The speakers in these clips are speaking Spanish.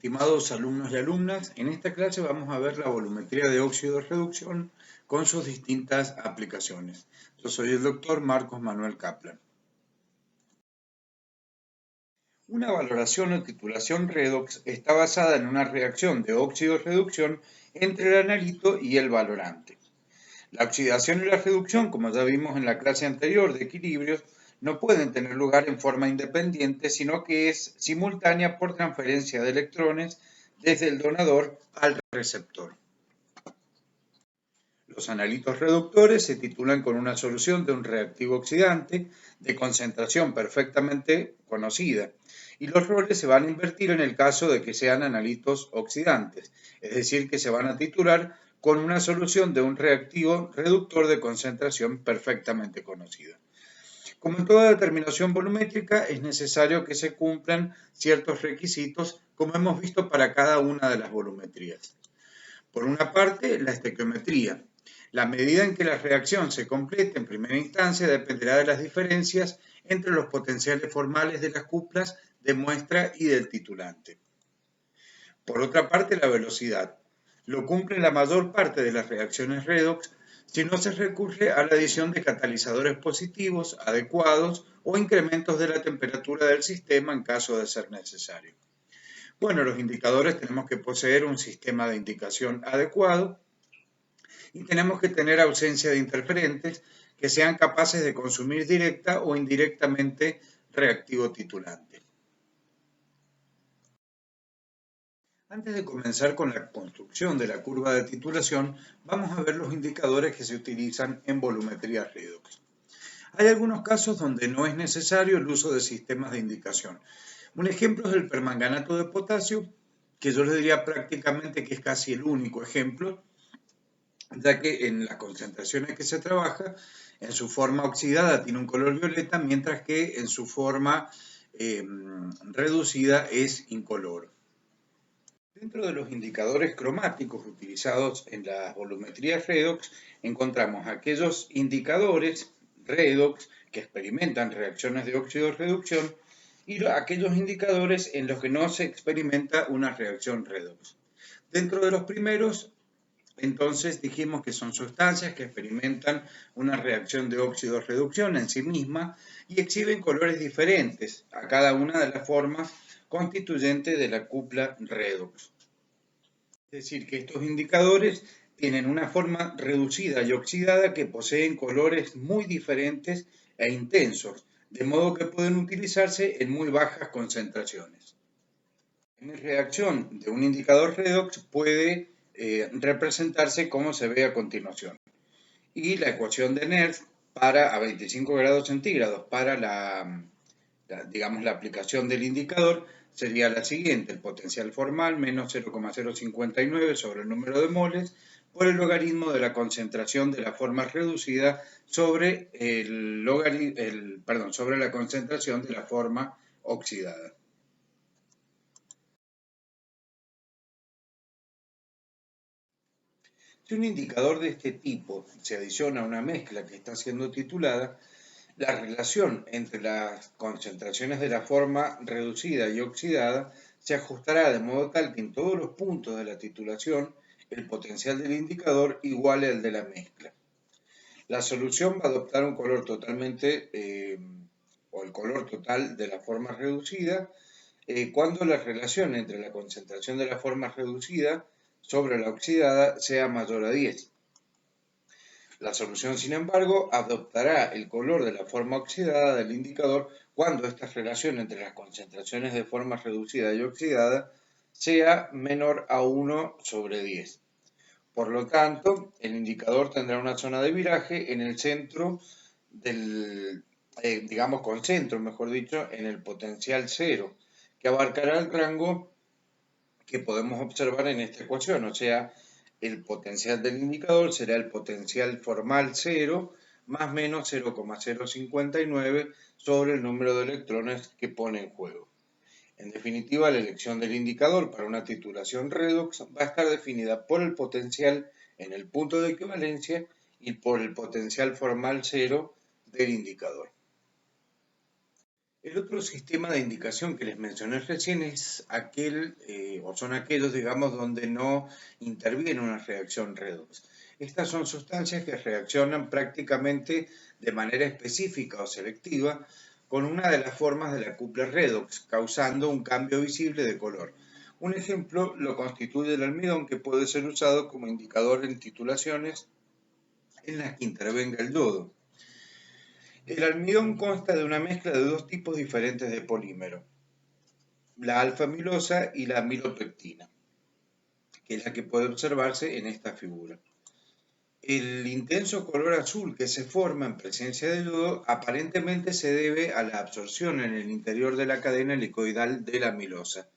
Estimados alumnos y alumnas, en esta clase vamos a ver la volumetría de óxido de reducción con sus distintas aplicaciones. Yo soy el doctor Marcos Manuel Kaplan. Una valoración o titulación redox está basada en una reacción de óxido-reducción entre el analito y el valorante. La oxidación y la reducción, como ya vimos en la clase anterior de equilibrios, no pueden tener lugar en forma independiente, sino que es simultánea por transferencia de electrones desde el donador al receptor. Los analitos reductores se titulan con una solución de un reactivo oxidante de concentración perfectamente conocida, y los roles se van a invertir en el caso de que sean analitos oxidantes, es decir, que se van a titular con una solución de un reactivo reductor de concentración perfectamente conocida. Como en toda determinación volumétrica, es necesario que se cumplan ciertos requisitos, como hemos visto para cada una de las volumetrías. Por una parte, la estequiometría. La medida en que la reacción se complete en primera instancia dependerá de las diferencias entre los potenciales formales de las cuplas de muestra y del titulante. Por otra parte, la velocidad. Lo cumple la mayor parte de las reacciones redox si no se recurre a la adición de catalizadores positivos adecuados o incrementos de la temperatura del sistema en caso de ser necesario. Bueno, los indicadores tenemos que poseer un sistema de indicación adecuado y tenemos que tener ausencia de interferentes que sean capaces de consumir directa o indirectamente reactivo titulante. Antes de comenzar con la construcción de la curva de titulación, vamos a ver los indicadores que se utilizan en volumetría redox. Hay algunos casos donde no es necesario el uso de sistemas de indicación. Un ejemplo es el permanganato de potasio, que yo les diría prácticamente que es casi el único ejemplo, ya que en las concentraciones que se trabaja, en su forma oxidada tiene un color violeta, mientras que en su forma reducida es incoloro. Dentro de los indicadores cromáticos utilizados en las volumetrías redox, encontramos aquellos indicadores redox que experimentan reacciones de óxido-reducción y aquellos indicadores en los que no se experimenta una reacción redox. Dentro de los primeros, entonces dijimos que son sustancias que experimentan una reacción de óxido-reducción en sí misma y exhiben colores diferentes a cada una de las formas constituyentes de la cupla redox. Es decir, que estos indicadores tienen una forma reducida y oxidada que poseen colores muy diferentes e intensos, de modo que pueden utilizarse en muy bajas concentraciones. Una reacción de un indicador redox puede representarse como se ve a continuación. Y la ecuación de Nernst a 25 grados centígrados para la aplicación del indicador sería la siguiente: el potencial formal menos 0,059 sobre el número de moles por el logaritmo de la concentración de la forma reducida sobre sobre la concentración de la forma oxidada. Si un indicador de este tipo se adiciona a una mezcla que está siendo titulada, la relación entre las concentraciones de la forma reducida y oxidada se ajustará de modo tal que en todos los puntos de la titulación el potencial del indicador iguale al de la mezcla. La solución va a adoptar un color o el color total de la forma reducida cuando la relación entre la concentración de la forma reducida sobre la oxidada sea mayor a 10. La solución, sin embargo, adoptará el color de la forma oxidada del indicador cuando esta relación entre las concentraciones de forma reducida y oxidada sea menor a 1 sobre 10. Por lo tanto, el indicador tendrá una zona de viraje en el centro en el potencial cero, que abarcará el rango que podemos observar en esta ecuación, o sea, el potencial del indicador será el potencial formal 0 más menos 0,059 sobre el número de electrones que pone en juego. En definitiva, la elección del indicador para una titulación redox va a estar definida por el potencial en el punto de equivalencia y por el potencial formal 0 del indicador. El otro sistema de indicación que les mencioné recién es aquel, o son aquellos, digamos, donde no interviene una reacción redox. Estas son sustancias que reaccionan prácticamente de manera específica o selectiva con una de las formas de la cupla redox, causando un cambio visible de color. Un ejemplo lo constituye el almidón, que puede ser usado como indicador en titulaciones en las que intervenga el yodo. El almidón consta de una mezcla de dos tipos diferentes de polímero, la alfa-amilosa y la amilopectina, que es la que puede observarse en esta figura. El intenso color azul que se forma en presencia de yodo aparentemente se debe a la absorción en el interior de la cadena helicoidal de la amilosa.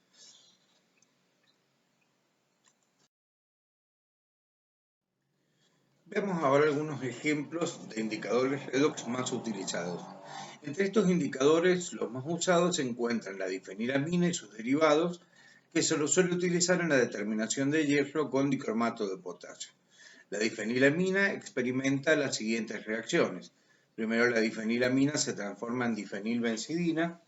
Veamos ahora algunos ejemplos de indicadores redox más utilizados. Entre estos indicadores, los más usados se encuentran la difenilamina y sus derivados, que se los suele utilizar en la determinación de hierro con dicromato de potasio. La difenilamina experimenta las siguientes reacciones. Primero, la difenilamina se transforma en difenilbencidina,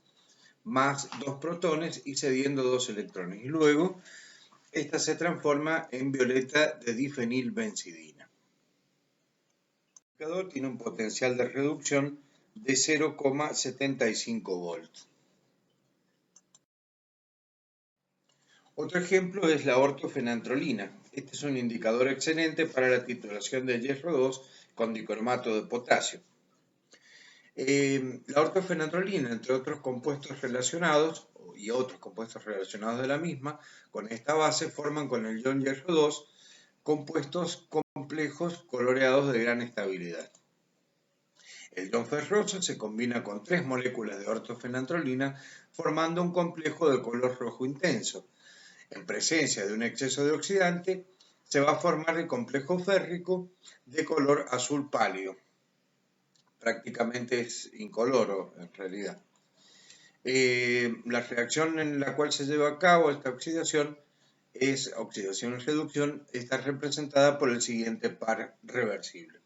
más dos protones y cediendo dos electrones. Y luego, esta se transforma en violeta de difenilbencidina. El indicador tiene un potencial de reducción de 0,75 volts. Otro ejemplo es la ortofenantrolina. Este es un indicador excelente para la titulación de hierro 2 con dicromato de potasio. La ortofenantrolina, entre otros compuestos relacionados, y otros compuestos relacionados de la misma, con esta base forman con el ion hierro 2 compuestos complejos coloreados de gran estabilidad. El ion ferroso se combina con tres moléculas de ortofenantrolina formando un complejo de color rojo intenso. En presencia de un exceso de oxidante, se va a formar el complejo férrico de color azul pálido. Prácticamente es incoloro en realidad. La reacción en la cual se lleva a cabo esta oxidación es oxidación y reducción, está representada por el siguiente par reversible.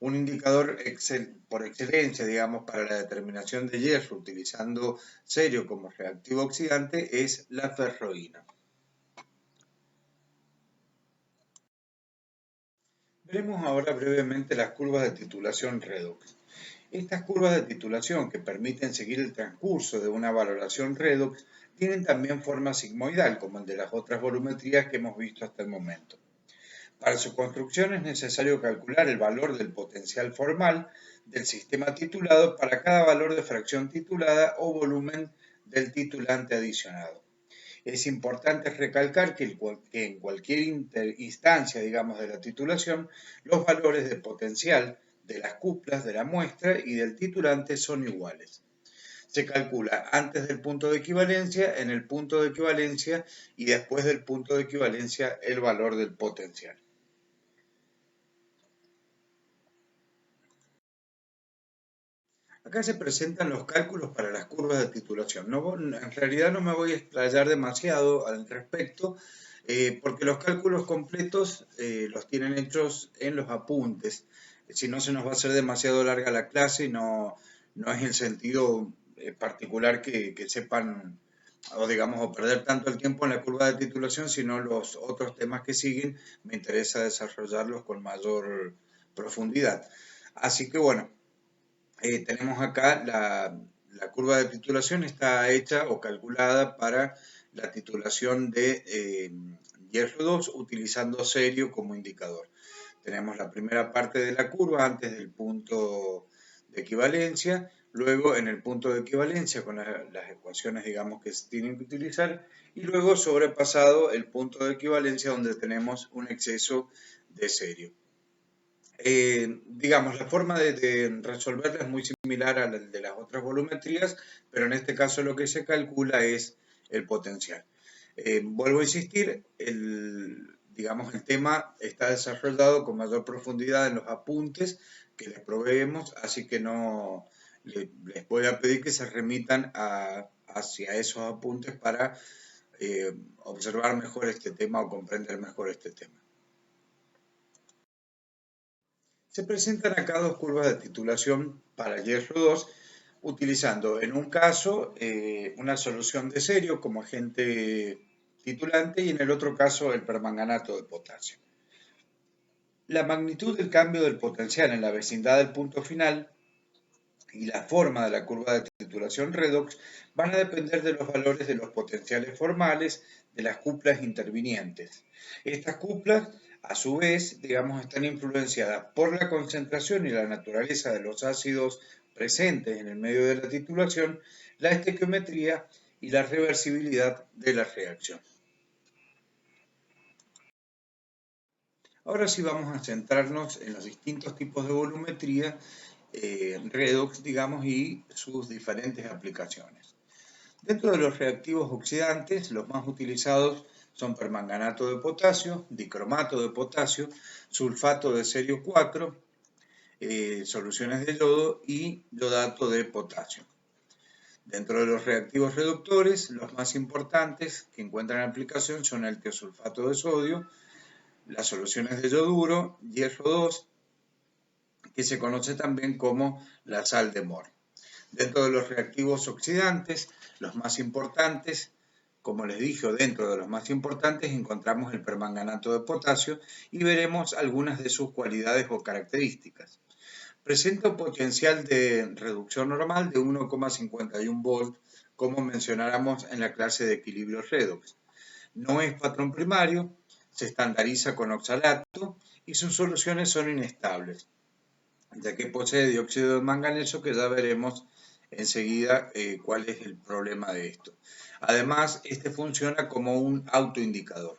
Un indicador por excelencia, digamos, para la determinación de hierro utilizando cerio como reactivo oxidante es la ferroína. Veremos ahora brevemente las curvas de titulación redox. Estas curvas de titulación que permiten seguir el transcurso de una valoración redox tienen también forma sigmoidal, como el de las otras volumetrías que hemos visto hasta el momento. Para su construcción es necesario calcular el valor del potencial formal del sistema titulado para cada valor de fracción titulada o volumen del titulante adicionado. Es importante recalcar que en cualquier instancia, digamos, de la titulación, los valores de potencial de las cuplas de la muestra y del titulante son iguales. Se calcula antes del punto de equivalencia, en el punto de equivalencia y después del punto de equivalencia el valor del potencial. Acá se presentan los cálculos para las curvas de titulación. En realidad no me voy a explayar demasiado al respecto, porque los cálculos completos los tienen hechos en los apuntes. Si no, se nos va a hacer demasiado larga la clase y no es el sentido particular que sepan, o digamos, o perder tanto el tiempo en la curva de titulación, sino los otros temas que siguen, me interesa desarrollarlos con mayor profundidad. Así que bueno. Tenemos acá la curva de titulación, está hecha o calculada para la titulación de hierro 2 utilizando cerio como indicador. Tenemos la primera parte de la curva antes del punto de equivalencia, luego en el punto de equivalencia con las ecuaciones, digamos, que se tienen que utilizar, y luego sobrepasado el punto de equivalencia donde tenemos un exceso de cerio. Digamos, la forma de resolverla es muy similar a la de las otras volumetrías, pero en este caso lo que se calcula es el potencial. Vuelvo a insistir, digamos, el tema está desarrollado con mayor profundidad en los apuntes que les proveemos, así que no les voy a pedir que se remitan hacia esos apuntes para observar mejor este tema o comprender mejor este tema. Se presentan acá dos curvas de titulación para hierro 2 utilizando en un caso una solución de cerio como agente titulante y en el otro caso el permanganato de potasio. La magnitud del cambio del potencial en la vecindad del punto final y la forma de la curva de titulación redox van a depender de los valores de los potenciales formales de las cuplas intervinientes. Estas cuplas, a su vez, están influenciadas por la concentración y la naturaleza de los ácidos presentes en el medio de la titulación, la estequiometría y la reversibilidad de la reacción. Ahora sí vamos a centrarnos en los distintos tipos de volumetría redox, y sus diferentes aplicaciones. Dentro de los reactivos oxidantes, los más utilizados son permanganato de potasio, dicromato de potasio, sulfato de cerio 4, soluciones de yodo y yodato de potasio. Dentro de los reactivos reductores, los más importantes que encuentran aplicación son el tiosulfato de sodio, las soluciones de yoduro, hierro 2, que se conoce también como la sal de Mohr. Dentro de los reactivos oxidantes, los más importantes, como les dije, dentro de los más importantes encontramos el permanganato de potasio y veremos algunas de sus cualidades o características. Presenta un potencial de reducción normal de 1,51 volt, como mencionáramos en la clase de equilibrio redox. No es patrón primario, se estandariza con oxalato y sus soluciones son inestables, ya que posee dióxido de manganeso, que ya veremos enseguida cuál es el problema de esto. Además, este funciona como un autoindicador.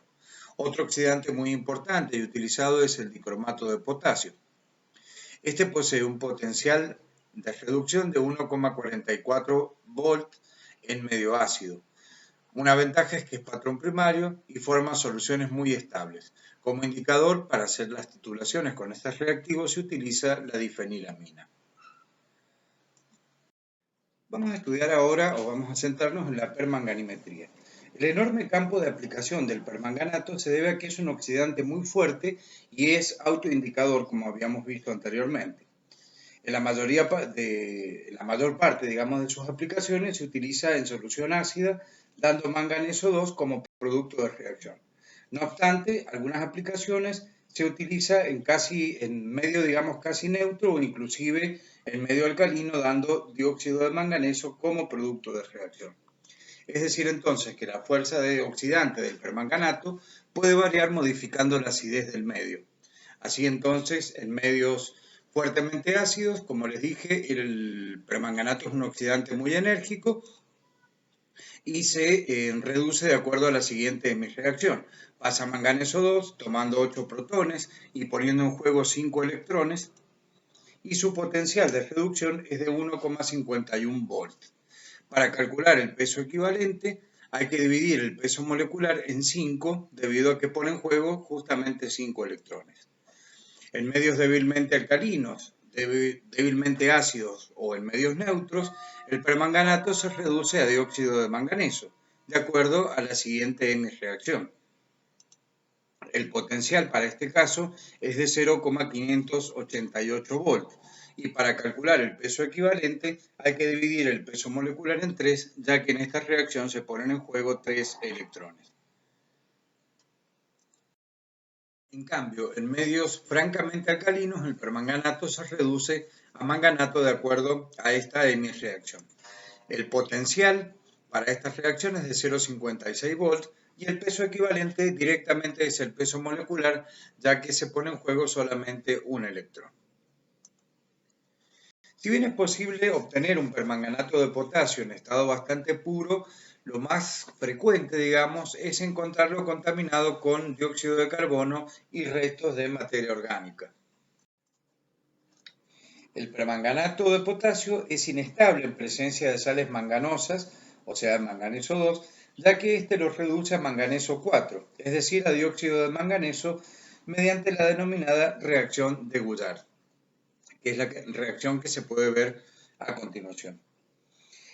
Otro oxidante muy importante y utilizado es el dicromato de potasio. Este posee un potencial de reducción de 1,44 volt en medio ácido. Una ventaja es que es patrón primario y forma soluciones muy estables. Como indicador para hacer las titulaciones con estos reactivos se utiliza la difenilamina. Vamos a estudiar ahora, o vamos a centrarnos en la permanganimetría. El enorme campo de aplicación del permanganato se debe a que es un oxidante muy fuerte y es autoindicador, como habíamos visto anteriormente. En la mayor parte, de sus aplicaciones se utiliza en solución ácida, dando manganeso 2 como producto de reacción. No obstante, algunas aplicaciones se utiliza en medio, casi neutro o inclusive en medio alcalino, dando dióxido de manganeso como producto de reacción. Es decir, entonces, que la fuerza de oxidante del permanganato puede variar modificando la acidez del medio. Así entonces, en medios fuertemente ácidos, como les dije, el permanganato es un oxidante muy enérgico y se reduce de acuerdo a la siguiente reacción. Pasa manganeso 2 tomando 8 protones y poniendo en juego 5 electrones, y su potencial de reducción es de 1,51 volts. Para calcular el peso equivalente hay que dividir el peso molecular en 5 debido a que pone en juego justamente 5 electrones. En medios débilmente alcalinos, débilmente ácidos o en medios neutros, el permanganato se reduce a dióxido de manganeso, de acuerdo a la siguiente reacción. El potencial para este caso es de 0,588 volts y para calcular el peso equivalente hay que dividir el peso molecular en 3, ya que en esta reacción se ponen en juego 3 electrones. En cambio, en medios francamente alcalinos, el permanganato se reduce a manganato de acuerdo a esta reacción. El potencial para estas reacciones es de 0,56 volts y el peso equivalente directamente es el peso molecular, ya que se pone en juego solamente un electrón. Si bien es posible obtener un permanganato de potasio en estado bastante puro, lo más frecuente, es encontrarlo contaminado con dióxido de carbono y restos de materia orgánica. El permanganato de potasio es inestable en presencia de sales manganosas, o sea, manganeso 2, ya que este lo reduce a manganeso 4, es decir, a dióxido de manganeso, mediante la denominada reacción de Gouillard, que es la reacción que se puede ver a continuación.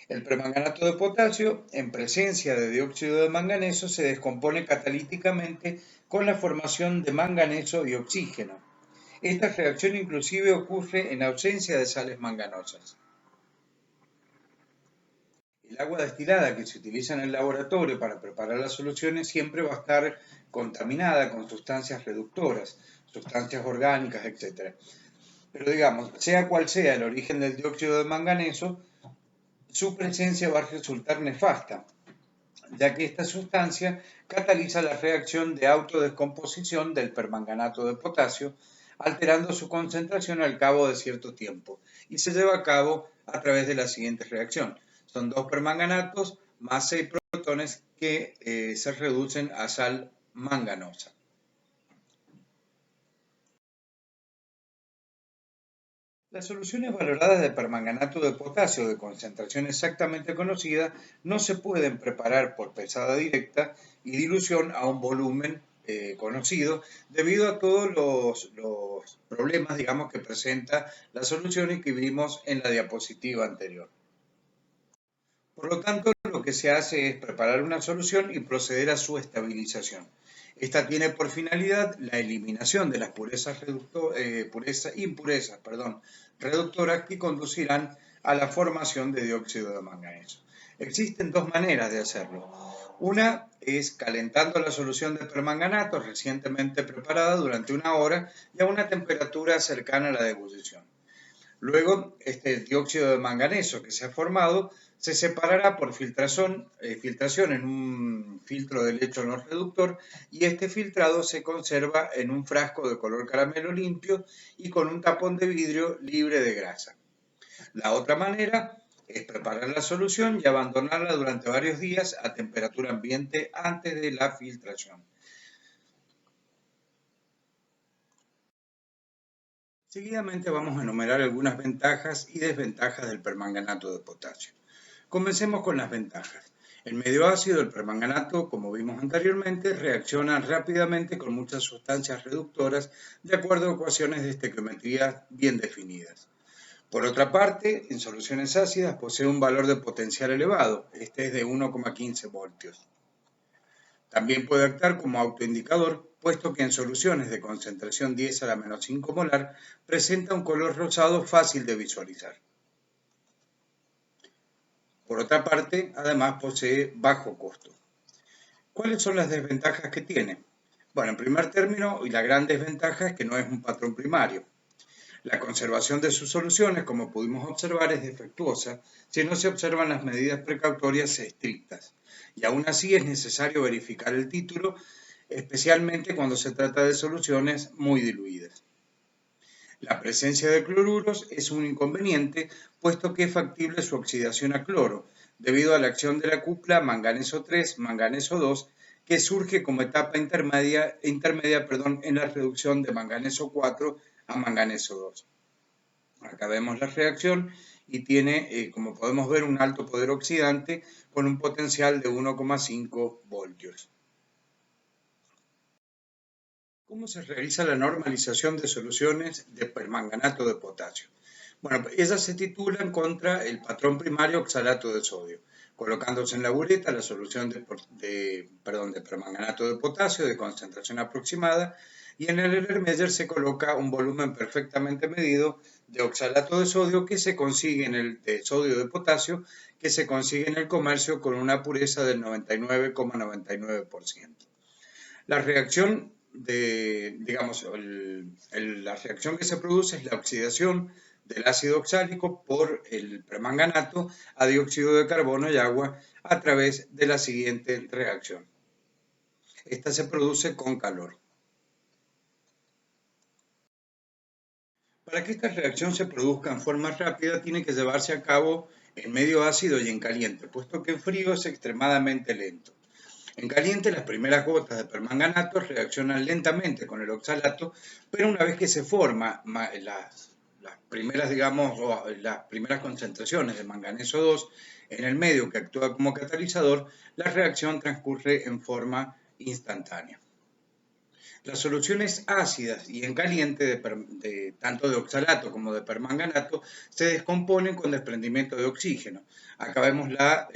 El permanganato de potasio, en presencia de dióxido de manganeso, se descompone catalíticamente con la formación de manganeso y oxígeno. Esta reacción inclusive ocurre en ausencia de sales manganosas. El agua destilada que se utiliza en el laboratorio para preparar las soluciones siempre va a estar contaminada con sustancias reductoras, sustancias orgánicas, etc. Pero digamos, sea cual sea el origen del dióxido de manganeso, su presencia va a resultar nefasta, ya que esta sustancia cataliza la reacción de autodescomposición del permanganato de potasio, alterando su concentración al cabo de cierto tiempo, y se lleva a cabo a través de la siguiente reacción. Son dos permanganatos más 6 protones que se reducen a sal manganosa. Las soluciones valoradas de permanganato de potasio de concentración exactamente conocida no se pueden preparar por pesada directa y dilución a un volumen conocido debido a todos los problemas, digamos, que presenta las soluciones que vimos en la diapositiva anterior. Por lo tanto, lo que se hace es preparar una solución y proceder a su estabilización. Esta tiene por finalidad la eliminación de las impurezas reductoras que conducirán a la formación de dióxido de manganeso. Existen dos maneras de hacerlo. Una es calentando la solución de permanganato recientemente preparada durante 1 hora y a una temperatura cercana a la de ebullición. Luego, este dióxido de manganeso que se ha formado se separará por filtración en un filtro de lecho no reductor y este filtrado se conserva en un frasco de color caramelo limpio y con un tapón de vidrio libre de grasa. La otra manera es preparar la solución y abandonarla durante varios días a temperatura ambiente antes de la filtración. Seguidamente vamos a enumerar algunas ventajas y desventajas del permanganato de potasio. Comencemos con las ventajas. El medio ácido del permanganato, como vimos anteriormente, reacciona rápidamente con muchas sustancias reductoras de acuerdo a ecuaciones de estequiometría bien definidas. Por otra parte, en soluciones ácidas posee un valor de potencial elevado, este es de 1,15 voltios. También puede actuar como autoindicador, puesto que en soluciones de concentración 10 a la menos 5 molar presenta un color rosado fácil de visualizar. Por otra parte, además posee bajo costo. ¿Cuáles son las desventajas que tiene? Bueno, en primer término, y la gran desventaja es que no es un patrón primario. La conservación de sus soluciones, como pudimos observar, es defectuosa si no se observan las medidas precautorias estrictas. Y aún así es necesario verificar el título, especialmente cuando se trata de soluciones muy diluidas. La presencia de cloruros es un inconveniente, puesto que es factible su oxidación a cloro, debido a la acción de la cupla manganeso 3, manganeso 2, que surge como etapa intermedia en la reducción de manganeso 4 a manganeso 2. Acá vemos la reacción y tiene, como podemos ver, un alto poder oxidante con un potencial de 1,5 voltios. ¿Cómo se realiza la normalización de soluciones de permanganato de potasio? Bueno, ellas se titulan contra el patrón primario oxalato de sodio, colocándose en la bureta la solución de permanganato de potasio de concentración aproximada y en el Erlenmeyer se coloca un volumen perfectamente medido de oxalato de sodio que se consigue de sodio de potasio que se consigue en el comercio con una pureza del 99,99%. La reacción la reacción que se produce es la oxidación del ácido oxálico por el permanganato a dióxido de carbono y agua a través de la siguiente reacción. Esta se produce con calor. Para que esta reacción se produzca en forma rápida, tiene que llevarse a cabo en medio ácido y en caliente, puesto que en frío es extremadamente lento. En caliente, las primeras gotas de permanganato reaccionan lentamente con el oxalato, pero una vez que se forman las primeras concentraciones de manganeso 2 en el medio que actúa como catalizador, la reacción transcurre en forma instantánea. Las soluciones ácidas y en caliente, tanto de oxalato como de permanganato, se descomponen con desprendimiento de oxígeno. Acá vemos la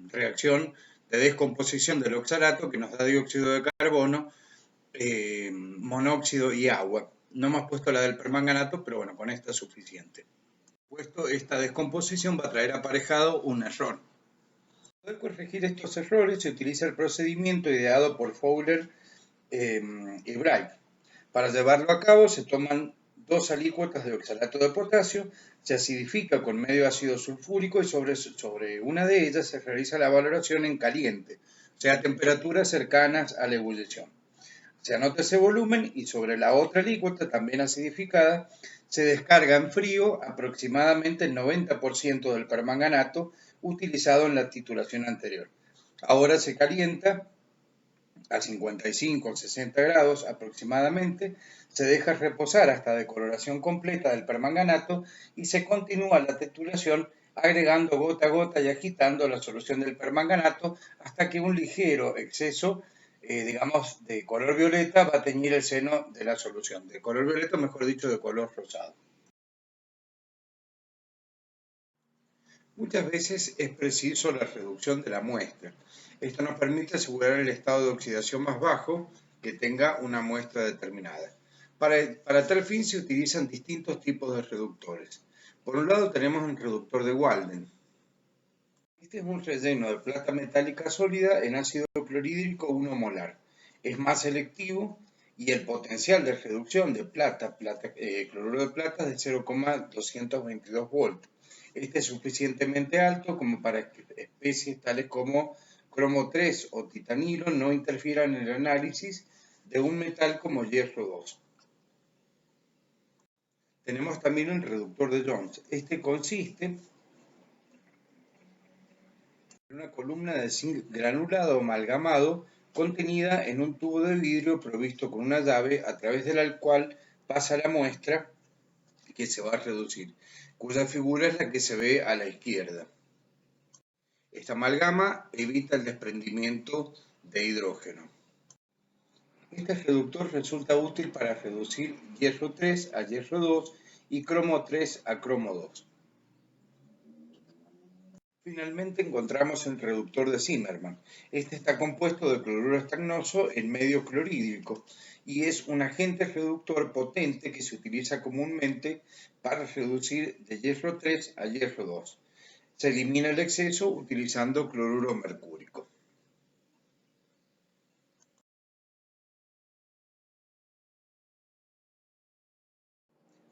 reacción de descomposición del oxalato que nos da dióxido de carbono, monóxido y agua. No hemos puesto la del permanganato, pero bueno, con esta es suficiente. Puesto esta descomposición va a traer aparejado un error. Para poder corregir estos errores se utiliza el procedimiento ideado por Fowler y Bright. Para llevarlo a cabo se toman dos alícuotas de oxalato de potasio, se acidifica con medio ácido sulfúrico y sobre una de ellas se realiza la valoración en caliente, o sea, a temperaturas cercanas a la ebullición. Se anota ese volumen y sobre la otra alícuota, también acidificada, se descarga en frío aproximadamente el 90% del permanganato utilizado en la titulación anterior. Ahora se calienta a 55 o 60 grados aproximadamente, se deja reposar hasta decoloración completa del permanganato y se continúa la titulación agregando gota a gota y agitando la solución del permanganato hasta que un ligero exceso, digamos, de color violeta va a teñir el seno de la solución. De color violeta, mejor dicho, de color rosado. Muchas veces es preciso la reducción de la muestra. Esto nos permite asegurar el estado de oxidación más bajo que tenga una muestra determinada. Para tal fin se utilizan distintos tipos de reductores. Por un lado tenemos el reductor de Walden. Este es un relleno de plata metálica sólida en ácido clorhídrico 1 molar. Es más selectivo y el potencial de reducción de cloruro de plata es de 0,222 volts. Este es suficientemente alto como para que especies tales como cromo 3 o titanilo no interfieran en el análisis de un metal como hierro 2. Tenemos también el reductor de Jones. Este consiste en una columna de zinc granulado o amalgamado contenida en un tubo de vidrio provisto con una llave a través de la cual pasa la muestra que se va a reducir, cuya figura es la que se ve a la izquierda. Esta amalgama evita el desprendimiento de hidrógeno. Este reductor resulta útil para reducir hierro 3 a hierro 2 y cromo 3 a cromo 2. Finalmente encontramos el reductor de Zimmermann. Este está compuesto de cloruro estagnoso en medio clorhídrico y es un agente reductor potente que se utiliza comúnmente para reducir de hierro 3 a hierro 2. Se elimina el exceso utilizando cloruro mercúrico.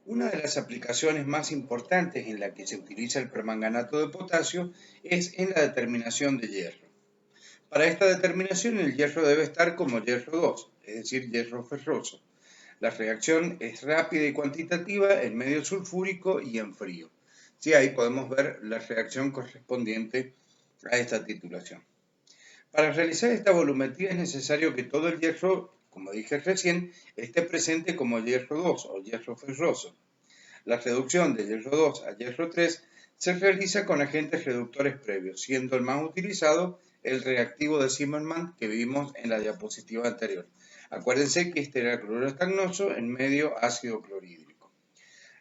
Una de las aplicaciones más importantes en la que se utiliza el permanganato de potasio es en la determinación de hierro. Para esta determinación el hierro debe estar como hierro 2, es decir, hierro ferroso. La reacción es rápida y cuantitativa en medio sulfúrico y en frío. Sí, ahí podemos ver la reacción correspondiente a esta titulación. Para realizar esta volumetría es necesario que todo el hierro, como dije recién, esté presente como hierro 2 o hierro ferroso. La reducción de hierro 2 a hierro 3 se realiza con agentes reductores previos, siendo el más utilizado el reactivo de Zimmermann que vimos en la diapositiva anterior. Acuérdense que este era cloruro estagnoso en medio ácido clorhídrico.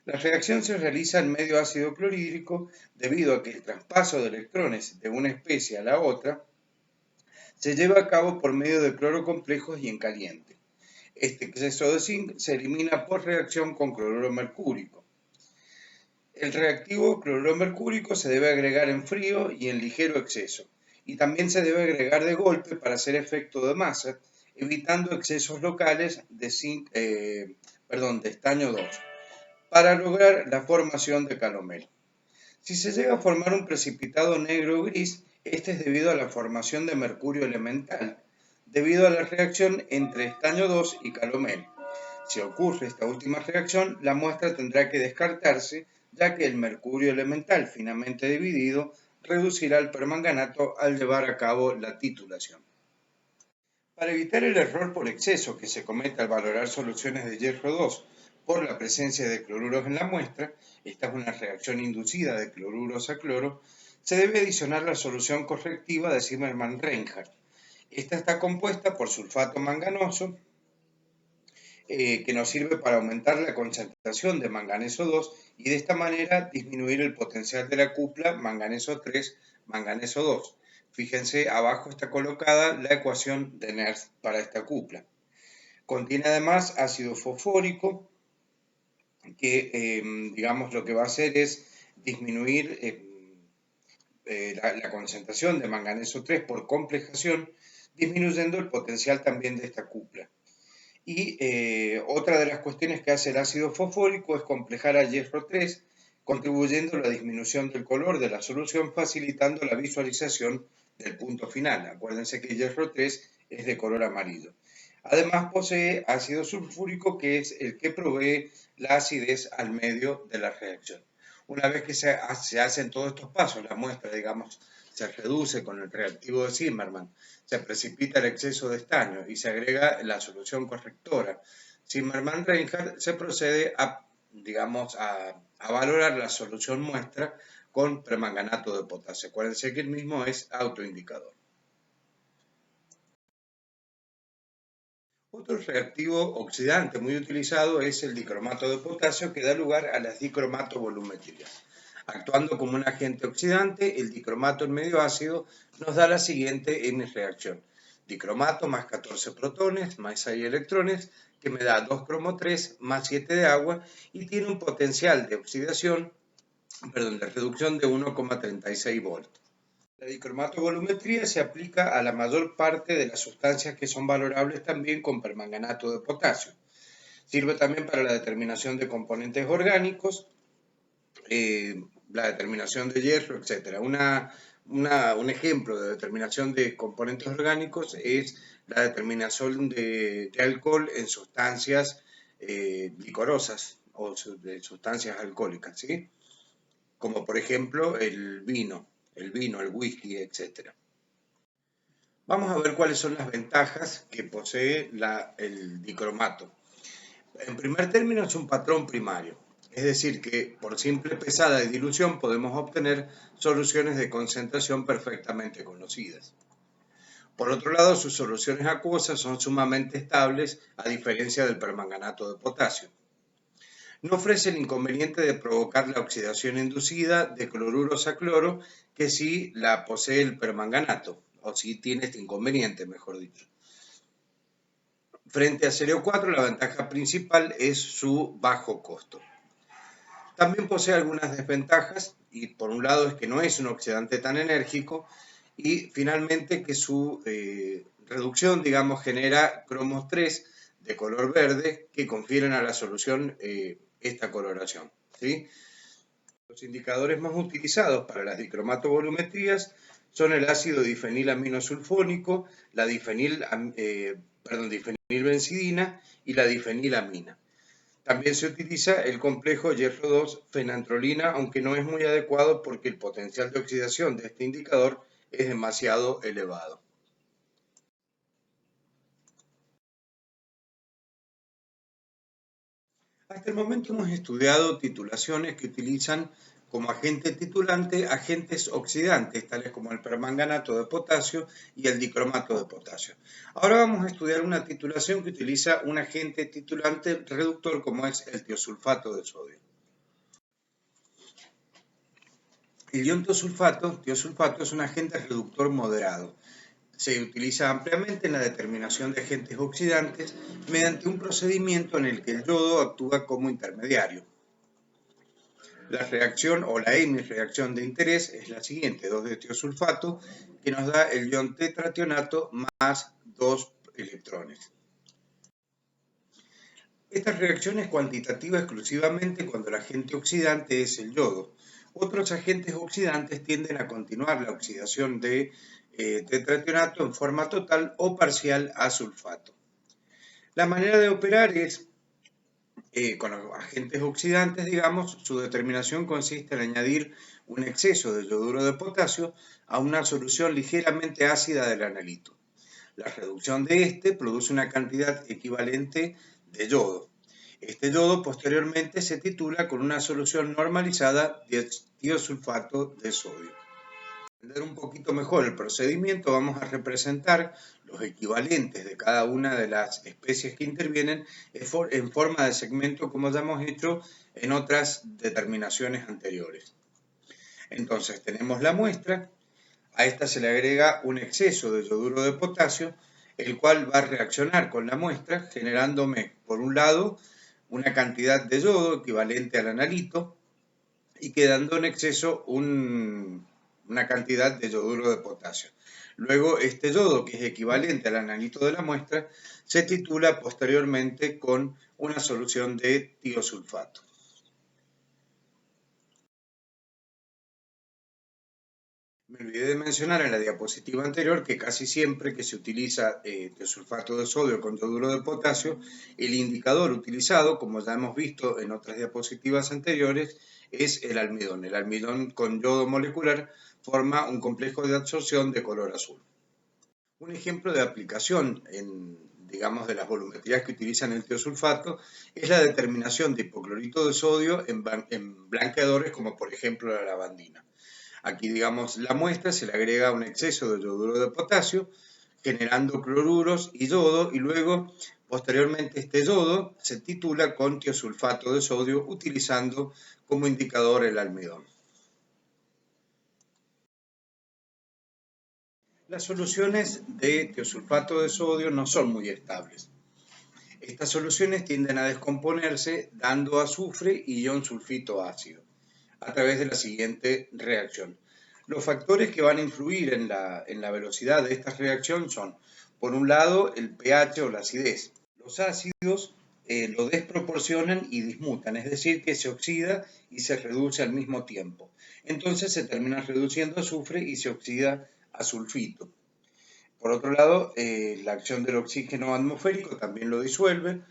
La reacción se realiza en medio ácido clorhídrico debido a que el traspaso de electrones de una especie a la otra se lleva a cabo por medio de cloro complejos y en caliente. Este exceso de zinc se elimina por reacción con cloruro mercúrico. El reactivo cloruro mercúrico se debe agregar en frío y en ligero exceso, y también se debe agregar de golpe para hacer efecto de masa, evitando excesos locales de estaño 2, para lograr la formación de calomel. Si se llega a formar un precipitado negro o gris, este es debido a la formación de mercurio elemental, debido a la reacción entre estaño 2 y calomel. Si ocurre esta última reacción, la muestra tendrá que descartarse, ya que el mercurio elemental finamente dividido reducirá el permanganato al llevar a cabo la titulación. Para evitar el error por exceso que se comete al valorar soluciones de hierro 2 por la presencia de cloruros en la muestra, esta es una reacción inducida de cloruros a cloro, se debe adicionar la solución correctiva de Zimmermann-Reinhardt. Esta está compuesta por sulfato manganoso, que nos sirve para aumentar la concentración de manganeso 2 y de esta manera disminuir el potencial de la cupla manganeso 3, manganeso 2. Fíjense, abajo está colocada la ecuación de Nernst para esta cupla. Contiene además ácido fosfórico, que digamos lo que va a hacer es disminuir la concentración de manganeso 3 por complejación, disminuyendo el potencial también de esta cupla. Y otra de las cuestiones que hace el ácido fosfórico es complejar a hierro 3, contribuyendo a la disminución del color de la solución, facilitando la visualización del punto final. Acuérdense que hierro 3 es de color amarillo. Además posee ácido sulfúrico, que es el que provee la acidez al medio de la reacción. Una vez que se hacen todos estos pasos, la muestra, digamos, se reduce con el reactivo de Zimmermann, se precipita el exceso de estaño y se agrega la solución correctora Zimmermann-Reinhardt, se procede a, digamos, a valorar la solución muestra con permanganato de potasio. Acuérdense que el mismo es autoindicador. Otro reactivo oxidante muy utilizado es el dicromato de potasio, que da lugar a las dicromatovolumetrías. Actuando como un agente oxidante, el dicromato en medio ácido nos da la siguiente reacción. Dicromato más 14 protones más 6 electrones, que me da 2 cromo 3 más 7 de agua y tiene un potencial de oxidación, de reducción de 1,36 volts. La dicromatovolumetría se aplica a la mayor parte de las sustancias que son valorables también con permanganato de potasio. Sirve también para la determinación de componentes orgánicos, la determinación de hierro, etc. Un ejemplo de determinación de componentes orgánicos es la determinación de alcohol en sustancias licorosas o de sustancias alcohólicas, ¿sí? Como por ejemplo el vino, el whisky, etc. Vamos a ver cuáles son las ventajas que posee el dicromato. En primer término, es un patrón primario, es decir, que por simple pesada de dilución podemos obtener soluciones de concentración perfectamente conocidas. Por otro lado, sus soluciones acuosas son sumamente estables, a diferencia del permanganato de potasio. No ofrece el inconveniente de provocar la oxidación inducida de cloruros a cloro, que sí la posee el permanganato, o sí tiene este inconveniente, mejor dicho. Frente a Cereo 4, la ventaja principal es su bajo costo. También posee algunas desventajas, y por un lado es que no es un oxidante tan enérgico, y finalmente que su reducción, digamos, genera cromos 3 de color verde que confieren a la solución esta coloración, ¿sí? Los indicadores más utilizados para las dicromatovolumetrías son el ácido difenilaminosulfónico, la difenilbenzidina y la difenilamina. También se utiliza el complejo hierro 2 fenantrolina, aunque no es muy adecuado porque el potencial de oxidación de este indicador es demasiado elevado. Hasta el momento hemos estudiado titulaciones que utilizan como agente titulante agentes oxidantes, tales como el permanganato de potasio y el dicromato de potasio. Ahora vamos a estudiar una titulación que utiliza un agente titulante reductor como es el tiosulfato de sodio. El ion tiosulfato es un agente reductor moderado. Se utiliza ampliamente en la determinación de agentes oxidantes mediante un procedimiento en el que el yodo actúa como intermediario. La reacción o la hemireacción de interés es la siguiente: 2 de tiosulfato, que nos da el ion tetrationato más 2 electrones. Esta reacción es cuantitativa exclusivamente cuando el agente oxidante es el yodo. Otros agentes oxidantes tienden a continuar la oxidación de tetrationato en forma total o parcial a sulfato. La manera de operar es con los agentes oxidantes, digamos, su determinación consiste en añadir un exceso de yoduro de potasio a una solución ligeramente ácida del analito. La reducción de este produce una cantidad equivalente de yodo. Este yodo posteriormente se titula con una solución normalizada de tiosulfato de sodio. Para entender un poquito mejor el procedimiento, vamos a representar los equivalentes de cada una de las especies que intervienen en forma de segmento, como ya hemos hecho en otras determinaciones anteriores. Entonces tenemos la muestra, a esta se le agrega un exceso de yoduro de potasio, el cual va a reaccionar con la muestra, generándome, por un lado, una cantidad de yodo equivalente al analito y quedando en exceso un una cantidad de yoduro de potasio. Luego, este yodo, que es equivalente al analito de la muestra, se titula posteriormente con una solución de tiosulfato. Me olvidé de mencionar en la diapositiva anterior que casi siempre que se utiliza tiosulfato de sodio con yoduro de potasio, el indicador utilizado, como ya hemos visto en otras diapositivas anteriores, es el almidón. El almidón con yodo molecular forma un complejo de absorción de color azul. Un ejemplo de aplicación digamos, de las volumetrías que utilizan el tiosulfato es la determinación de hipoclorito de sodio en blanqueadores como por ejemplo la lavandina. Aquí, digamos, la muestra se le agrega un exceso de yoduro de potasio, generando cloruros y yodo, y luego, posteriormente, este yodo se titula con tiosulfato de sodio, utilizando como indicador el almidón. Las soluciones de tiosulfato de sodio no son muy estables. Estas soluciones tienden a descomponerse dando azufre y ion sulfito ácido a través de la siguiente reacción. Los factores que van a influir en la velocidad de esta reacción son, por un lado, el pH o la acidez. Los ácidos lo desproporcionan y dismutan, es decir, que se oxida y se reduce al mismo tiempo. Entonces se termina reduciendo azufre y se oxida a sulfito. Por otro lado, la acción del oxígeno atmosférico también lo disuelve,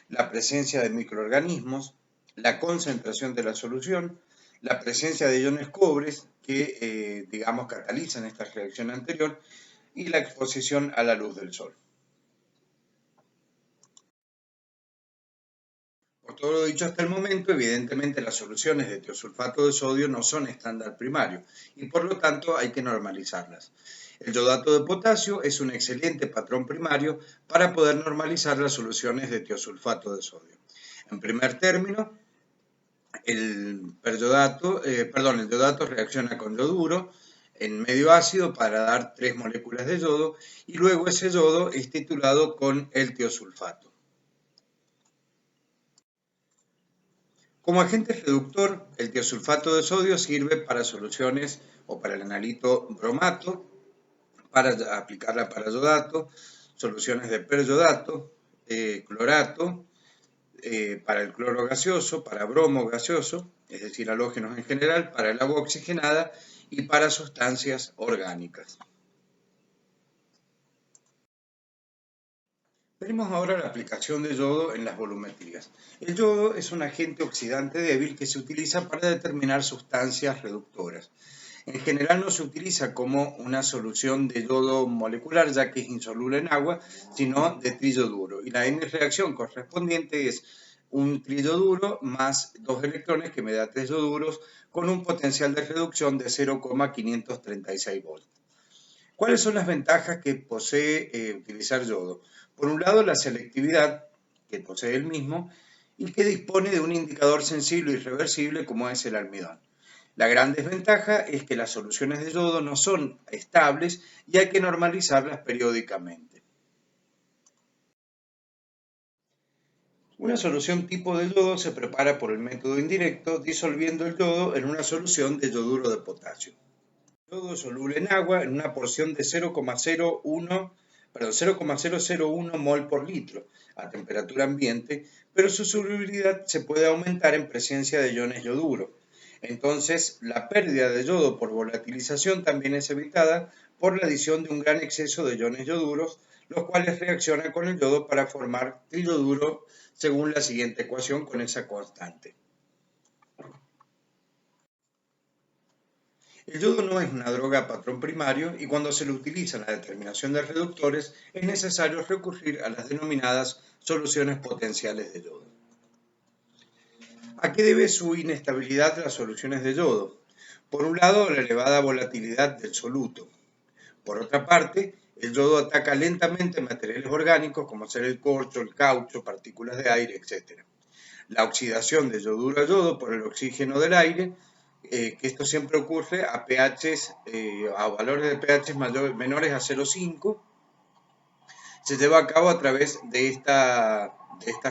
la presencia de microorganismos, la concentración de la solución, la presencia de iones cobres que, digamos, catalizan esta reacción anterior y la exposición a la luz del sol. Por todo lo dicho hasta el momento, evidentemente las soluciones de tiosulfato de sodio no son estándar primario y por lo tanto hay que normalizarlas. El yodato de potasio es un excelente patrón primario para poder normalizar las soluciones de tiosulfato de sodio. En primer término, el yodato reacciona con yoduro en medio ácido para dar 3 moléculas de yodo y luego ese yodo es titulado con el tiosulfato. Como agente reductor, el tiosulfato de sodio sirve para soluciones o para el analito bromato, para aplicarla para yodato, soluciones de peryodato, clorato, para el cloro gaseoso, para bromo gaseoso, es decir, halógenos en general, para el agua oxigenada y para sustancias orgánicas. Veremos ahora la aplicación de yodo en las volumetrías. El yodo es un agente oxidante débil que se utiliza para determinar sustancias reductoras. En general no se utiliza como una solución de yodo molecular, ya que es insoluble en agua, sino de triyoduro. Y la N-reacción correspondiente es un triyoduro más 2 electrones, que me da 3 yoduros, con un potencial de reducción de 0,536 volts. ¿Cuáles son las ventajas que posee utilizar yodo? Por un lado, la selectividad que posee el mismo y que dispone de un indicador sensible y reversible como es el almidón. La gran desventaja es que las soluciones de yodo no son estables y hay que normalizarlas periódicamente. Una solución tipo de yodo se prepara por el método indirecto disolviendo el yodo en una solución de yoduro de potasio. Yodo soluble en agua en una porción de 0,001 mol por litro a temperatura ambiente, pero su solubilidad se puede aumentar en presencia de iones yoduro. Entonces, la pérdida de yodo por volatilización también es evitada por la adición de un gran exceso de iones yoduros, los cuales reaccionan con el yodo para formar triyoduro según la siguiente ecuación con esa constante. El yodo no es una droga a patrón primario y cuando se lo utiliza en la determinación de reductores es necesario recurrir a las denominadas soluciones potenciales de yodo. ¿A qué debe su inestabilidad las soluciones de yodo? Por un lado, la elevada volatilidad del soluto. Por otra parte, el yodo ataca lentamente materiales orgánicos como ser el corcho, el caucho, partículas de aire, etc. La oxidación de yoduro a yodo por el oxígeno del aire, que esto siempre ocurre a pHs, a valores de pH menores a 0,5, se lleva a cabo a través de esta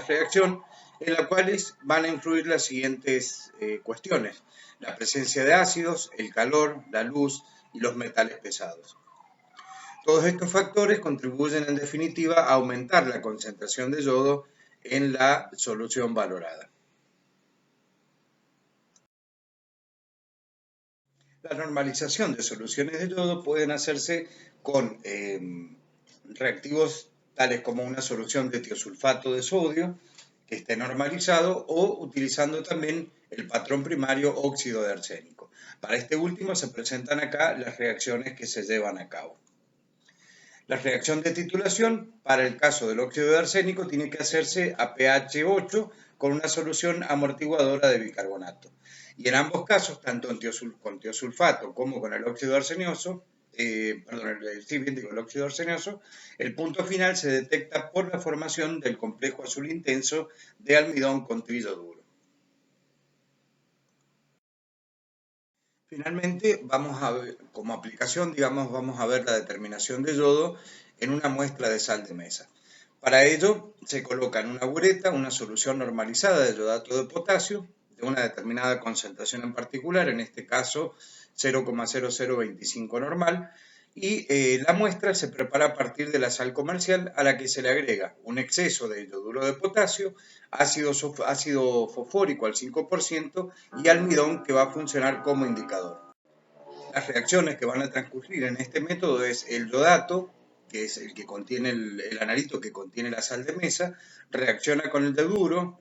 reacción, en la cual van a influir las siguientes cuestiones: la presencia de ácidos, el calor, la luz, y los metales pesados. Todos estos factores contribuyen en definitiva a aumentar la concentración de yodo en la solución valorada. La normalización de soluciones de yodo pueden hacerse con reactivos tales como una solución de tiosulfato de sodio que esté normalizado o utilizando también el patrón primario óxido de arsénico. Para este último se presentan acá las reacciones que se llevan a cabo. La reacción de titulación, para el caso del óxido de arsénico, tiene que hacerse a pH 8 con una solución amortiguadora de bicarbonato. Y en ambos casos, tanto con tiosulfato como con el óxido arsenioso, el óxido arsenioso, el punto final se detecta por la formación del complejo azul intenso de almidón con trillo duro. Finalmente, vamos a ver, como aplicación, vamos a ver la determinación de yodo en una muestra de sal de mesa. Para ello, se coloca en una bureta una solución normalizada de yodato de potasio de una determinada concentración en particular, en este caso 0,0025 normal, y la muestra se prepara a partir de la sal comercial a la que se le agrega un exceso de yoduro de potasio, ácido fosfórico al 5% y almidón que va a funcionar como indicador. Las reacciones que van a transcurrir en este método es el yodato, que es el que contiene el analito que contiene la sal de mesa, reacciona con el yoduro,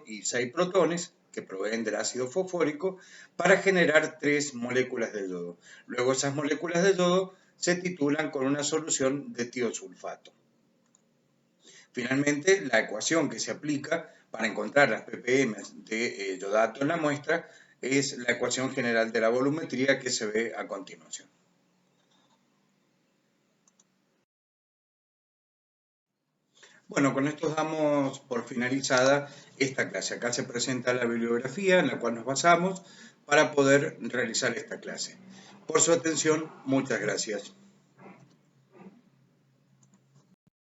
y 6 protones que proveen del ácido fosfórico para generar 3 moléculas de yodo. Luego esas moléculas de yodo se titulan con una solución de tiosulfato. Finalmente, la ecuación que se aplica para encontrar las ppm de yodato en la muestra es la ecuación general de la volumetría que se ve a continuación. Bueno, con esto damos por finalizada esta clase. Acá se presenta la bibliografía en la cual nos basamos para poder realizar esta clase. Por su atención, muchas gracias.